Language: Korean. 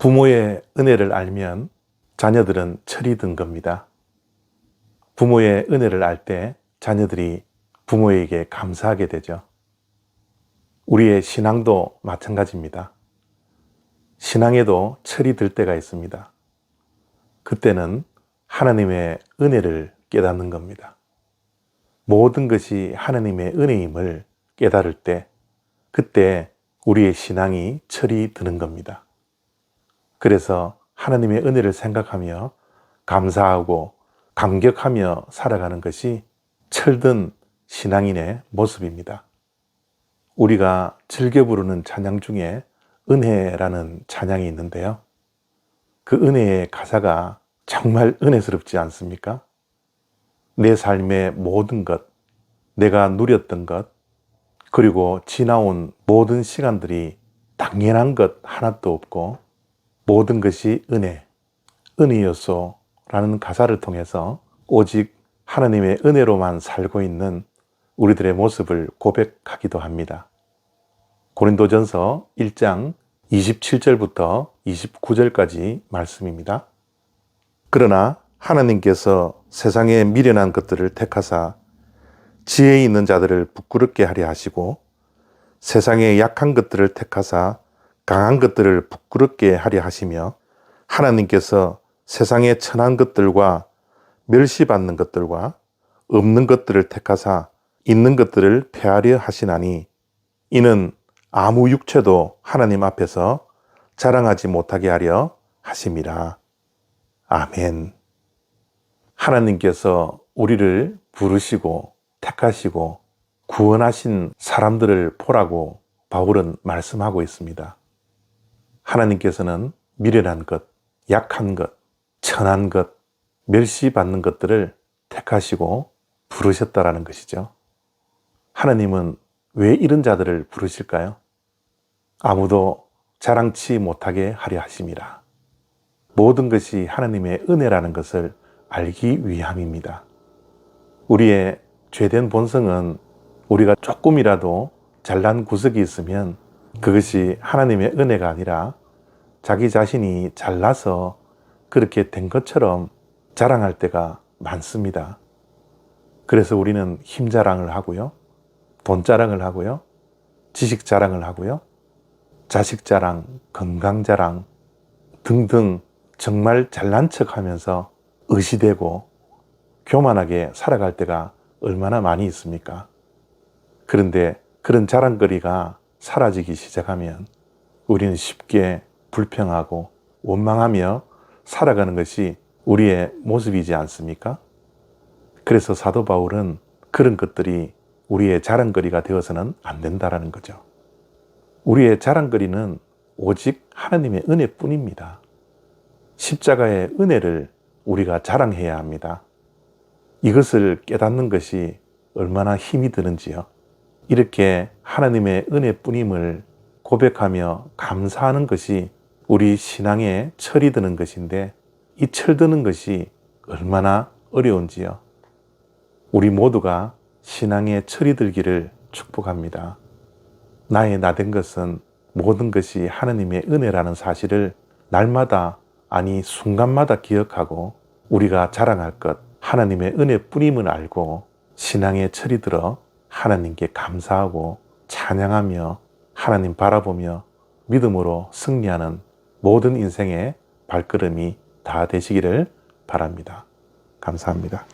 부모의 은혜를 알면 자녀들은 철이 든 겁니다. 부모의 은혜를 알 때 자녀들이 부모에게 감사하게 되죠. 우리의 신앙도 마찬가지입니다. 신앙에도 철이 들 때가 있습니다. 그때는 하나님의 은혜를 깨닫는 겁니다. 모든 것이 하나님의 은혜임을 깨달을 때, 그때 우리의 신앙이 철이 드는 겁니다. 그래서 하나님의 은혜를 생각하며 감사하고 감격하며 살아가는 것이 철든 신앙인의 모습입니다. 우리가 즐겨 부르는 찬양 중에 은혜라는 찬양이 있는데요. 그 은혜의 가사가 정말 은혜스럽지 않습니까? 내 삶의 모든 것, 내가 누렸던 것, 그리고 지나온 모든 시간들이 당연한 것 하나도 없고 모든 것이 은혜였소 라는 가사를 통해서 오직 하나님의 은혜로만 살고 있는 우리들의 모습을 고백하기도 합니다. 고린도전서 1장 27절부터 29절까지 말씀입니다. 그러나 하나님께서 세상에 미련한 것들을 택하사 지혜 있는 자들을 부끄럽게 하려 하시고 세상에 약한 것들을 택하사 강한 것들을 부끄럽게 하려 하시며 하나님께서 세상에 천한 것들과 멸시받는 것들과 없는 것들을 택하사 있는 것들을 폐하려 하시나니 이는 아무 육체도 하나님 앞에서 자랑하지 못하게 하려 하심이라. 아멘. 하나님께서 우리를 부르시고 택하시고 구원하신 사람들을 보라고 바울은 말씀하고 있습니다. 하나님께서는 미련한 것, 약한 것, 천한 것, 멸시받는 것들을 택하시고 부르셨다라는 것이죠. 하나님은 왜 이런 자들을 부르실까요? 아무도 자랑치 못하게 하려 하심이라. 모든 것이 하나님의 은혜라는 것을 알기 위함입니다. 우리의 죄된 본성은 우리가 조금이라도 잘난 구석이 있으면 그것이 하나님의 은혜가 아니라 자기 자신이 잘나서 그렇게 된 것처럼 자랑할 때가 많습니다. 그래서 우리는 힘 자랑을 하고요, 돈 자랑을 하고요, 지식 자랑을 하고요, 자식 자랑, 건강 자랑 등등 정말 잘난 척 하면서 의시되고 교만하게 살아갈 때가 얼마나 많이 있습니까? 그런데 그런 자랑거리가 사라지기 시작하면 우리는 쉽게 불평하고 원망하며 살아가는 것이 우리의 모습이지 않습니까? 그래서 사도 바울은 그런 것들이 우리의 자랑거리가 되어서는 안 된다라는 거죠. 우리의 자랑거리는 오직 하나님의 은혜뿐입니다. 십자가의 은혜를 우리가 자랑해야 합니다. 이것을 깨닫는 것이 얼마나 힘이 드는지요. 이렇게 하나님의 은혜뿐임을 고백하며 감사하는 것이 우리 신앙에 철이 드는 것인데 이 철드는 것이 얼마나 어려운지요. 우리 모두가 신앙에 철이 들기를 축복합니다. 나의 나된 것은 모든 것이 하나님의 은혜라는 사실을 날마다 아니 순간마다 기억하고 우리가 자랑할 것 하나님의 은혜뿐임을 알고 신앙에 철이 들어 하나님께 감사하고 찬양하며 하나님 바라보며 믿음으로 승리하는 모든 인생의 발걸음이 다 되시기를 바랍니다. 감사합니다.